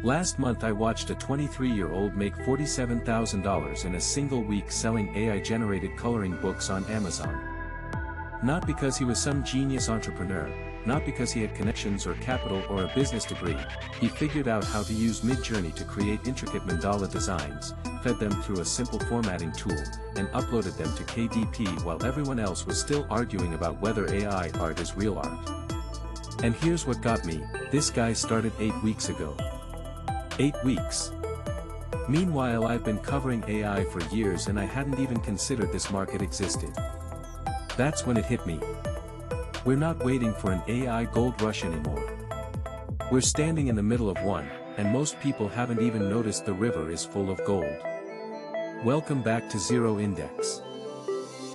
Last month I watched a 23-year-old make $47,000 in a single week selling AI-generated coloring books on Amazon. Not because he was some genius entrepreneur, not because he had connections or capital or a business degree, he figured out how to use Midjourney to create intricate mandala designs, fed them through a simple formatting tool, and uploaded them to KDP while everyone else was still arguing about whether AI art is real art. And here's what got me, this guy started 8 weeks ago. 8 weeks. Meanwhile, I've been covering AI for years and I hadn't even considered this market existed. That's when it hit me. We're not waiting for an AI gold rush anymore. We're standing in the middle of one, and most people haven't even noticed the river is full of gold. Welcome back to Zero Index.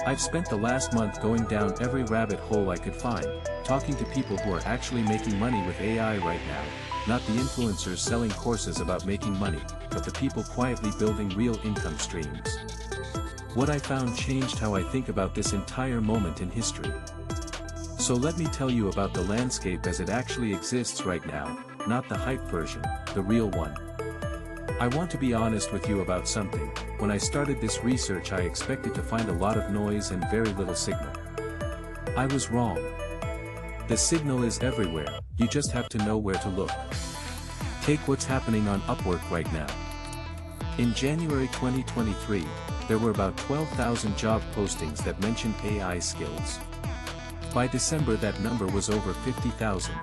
I've spent the last month going down every rabbit hole I could find, talking to people who are actually making money with AI right now, not the influencers selling courses about making money, but the people quietly building real income streams. What I found changed how I think about this entire moment in history. So let me tell you about the landscape as it actually exists right now, not the hype version, the real one. I want to be honest with you about something. When I started this research I expected to find a lot of noise and very little signal. I was wrong. The signal is everywhere, you just have to know where to look. Take what's happening on Upwork right now. In January 2023, there were about 12,000 job postings that mentioned AI skills. By December that number was over 50,000.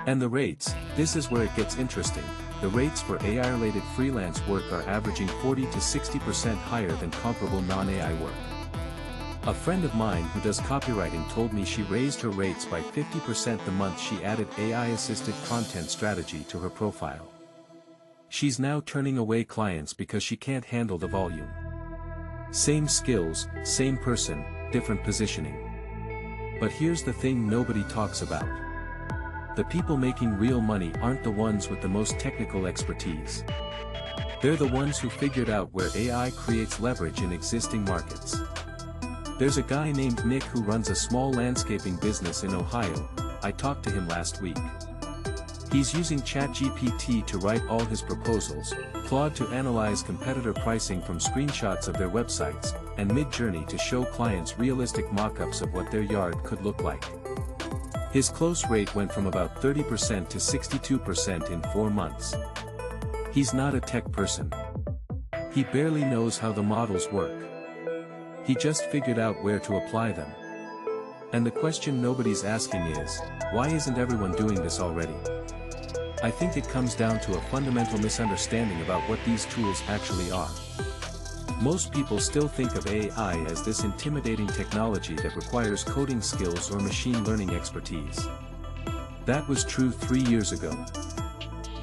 And the rates, this is where it gets interesting, the rates for AI-related freelance work are averaging 40 to 60% higher than comparable non-AI work. A friend of mine who does copywriting told me she raised her rates by 50% the month she added AI-assisted content strategy to her profile. She's now turning away clients because she can't handle the volume. Same skills, same person, different positioning. But here's the thing nobody talks about. The people making real money aren't the ones with the most technical expertise. They're the ones who figured out where AI creates leverage in existing markets. There's a guy named Nick who runs a small landscaping business in Ohio. I talked to him last week. He's using ChatGPT to write all his proposals, Claude to analyze competitor pricing from screenshots of their websites, and Midjourney to show clients realistic mock-ups of what their yard could look like. His close rate went from about 30% to 62% in 4 months. He's not a tech person. He barely knows how the models work. He just figured out where to apply them. And the question nobody's asking is, why isn't everyone doing this already? I think it comes down to a fundamental misunderstanding about what these tools actually are. Most people still think of AI as this intimidating technology that requires coding skills or machine learning expertise. That was true 3 years ago.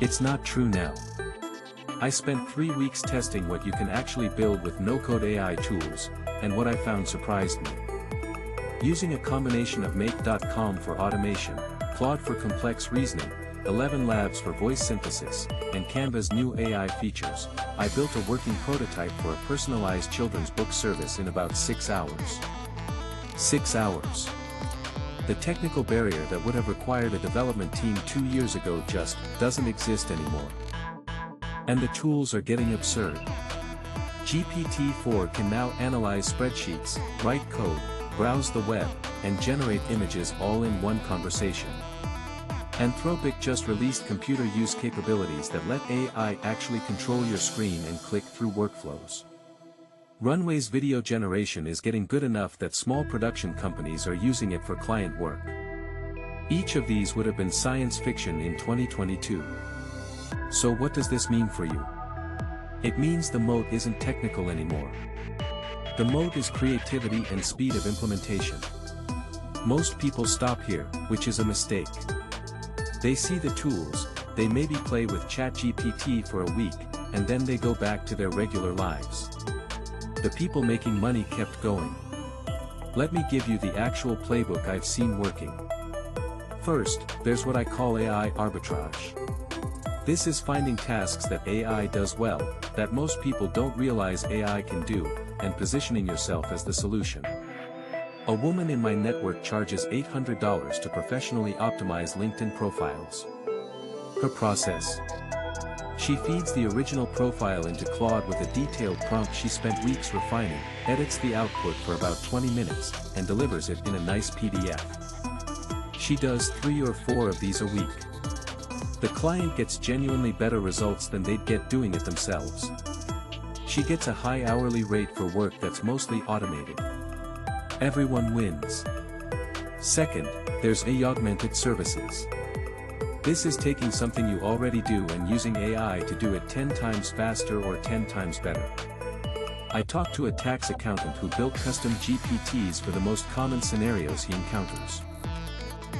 It's not true now. I spent 3 weeks testing what you can actually build with no-code AI tools, and what I found surprised me. Using a combination of Make.com for automation, Claude for complex reasoning, 11 Labs for voice synthesis, and Canva's new AI features, I built a working prototype for a personalized children's book service in about 6 hours. 6 hours. The technical barrier that would have required a development team 2 years ago just doesn't exist anymore. And the tools are getting absurd. GPT-4 can now analyze spreadsheets, write code, browse the web, and generate images all in one conversation. Anthropic just released computer use capabilities that let AI actually control your screen and click through workflows. Runway's video generation is getting good enough that small production companies are using it for client work. Each of these would have been science fiction in 2022. So what does this mean for you? It means the moat isn't technical anymore. The moat is creativity and speed of implementation. Most people stop here, which is a mistake. They see the tools, they maybe play with ChatGPT for a week, and then they go back to their regular lives. The people making money kept going. Let me give you the actual playbook I've seen working. First, there's what I call AI arbitrage. This is finding tasks that AI does well, that most people don't realize AI can do, and positioning yourself as the solution. A woman in my network charges $800 to professionally optimize LinkedIn profiles. Her process. She feeds the original profile into Claude with a detailed prompt she spent weeks refining, edits the output for about 20 minutes, and delivers it in a nice PDF. She does 3 or 4 of these a week. The client gets genuinely better results than they'd get doing it themselves. She gets a high hourly rate for work that's mostly automated. Everyone wins. Second, there's AI augmented services. This is taking something you already do and using AI to do it 10 times faster or 10 times better. I talked to a tax accountant who built custom GPTs for the most common scenarios he encounters.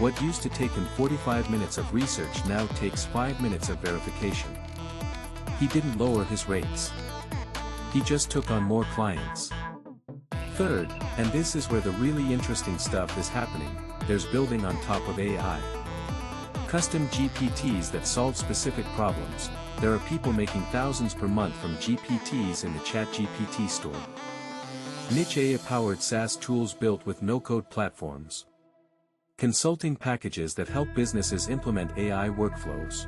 What used to take him 45 minutes of research now takes 5 minutes of verification. He didn't lower his rates. He just took on more clients. Third, and this is where the really interesting stuff is happening, there's building on top of AI. Custom GPTs that solve specific problems. There are people making thousands per month from GPTs in the ChatGPT store. Niche AI-powered SaaS tools built with no-code platforms. Consulting packages that help businesses implement AI workflows.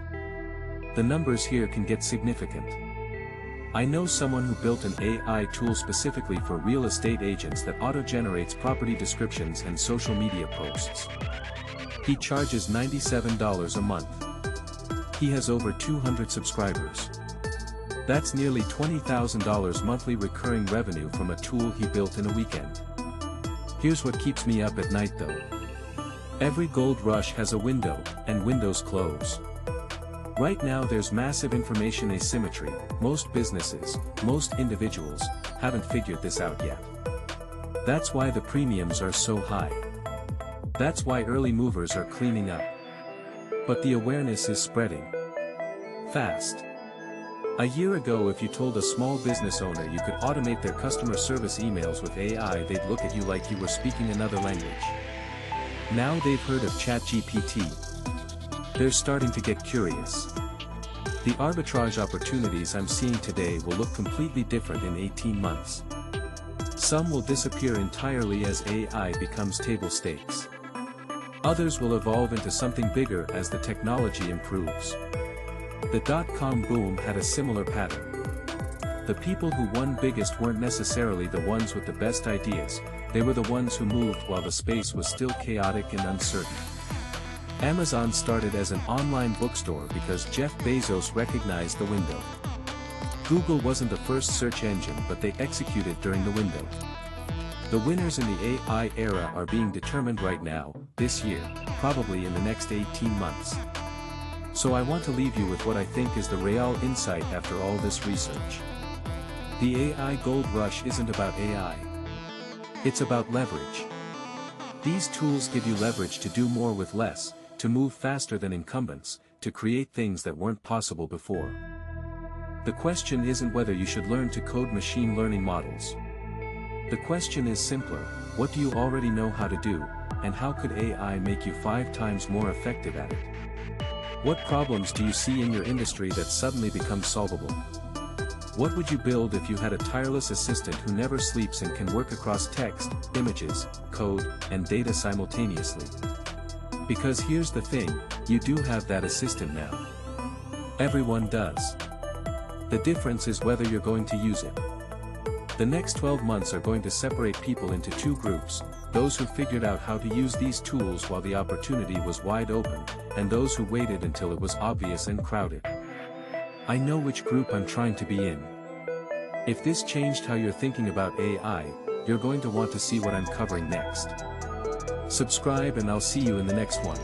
The numbers here can get significant. I know someone who built an AI tool specifically for real estate agents that auto-generates property descriptions and social media posts. He charges $97 a month. He has over 200 subscribers. That's nearly $20,000 monthly recurring revenue from a tool he built in a weekend. Here's what keeps me up at night though. Every gold rush has a window, and windows close. Right now there's massive information asymmetry. Most businesses, most individuals, haven't figured this out yet. That's why the premiums are so high. That's why early movers are cleaning up. But the awareness is spreading fast. A year ago, if you told a small business owner you could automate their customer service emails with AI, they'd look at you like you were speaking another language. Now they've heard of ChatGPT. They're starting to get curious. The arbitrage opportunities I'm seeing today will look completely different in 18 months. Some will disappear entirely as AI becomes table stakes. Others will evolve into something bigger as the technology improves. The dot-com boom had a similar pattern. The people who won biggest weren't necessarily the ones with the best ideas, they were the ones who moved while the space was still chaotic and uncertain. Amazon started as an online bookstore because Jeff Bezos recognized the window. Google wasn't the first search engine, but they executed during the window. The winners in the AI era are being determined right now, this year, probably in the next 18 months. So I want to leave you with what I think is the real insight after all this research. The AI gold rush isn't about AI. It's about leverage. These tools give you leverage to do more with less, to move faster than incumbents, to create things that weren't possible before. The question isn't whether you should learn to code machine learning models. The question is simpler, what do you already know how to do, and how could AI make you 5 times more effective at it? What problems do you see in your industry that suddenly become solvable? What would you build if you had a tireless assistant who never sleeps and can work across text, images, code, and data simultaneously? Because here's the thing, you do have that assistant now. Everyone does. The difference is whether you're going to use it. The next 12 months are going to separate people into 2 groups, those who figured out how to use these tools while the opportunity was wide open, and those who waited until it was obvious and crowded. I know which group I'm trying to be in. If this changed how you're thinking about AI, you're going to want to see what I'm covering next. Subscribe and I'll see you in the next one.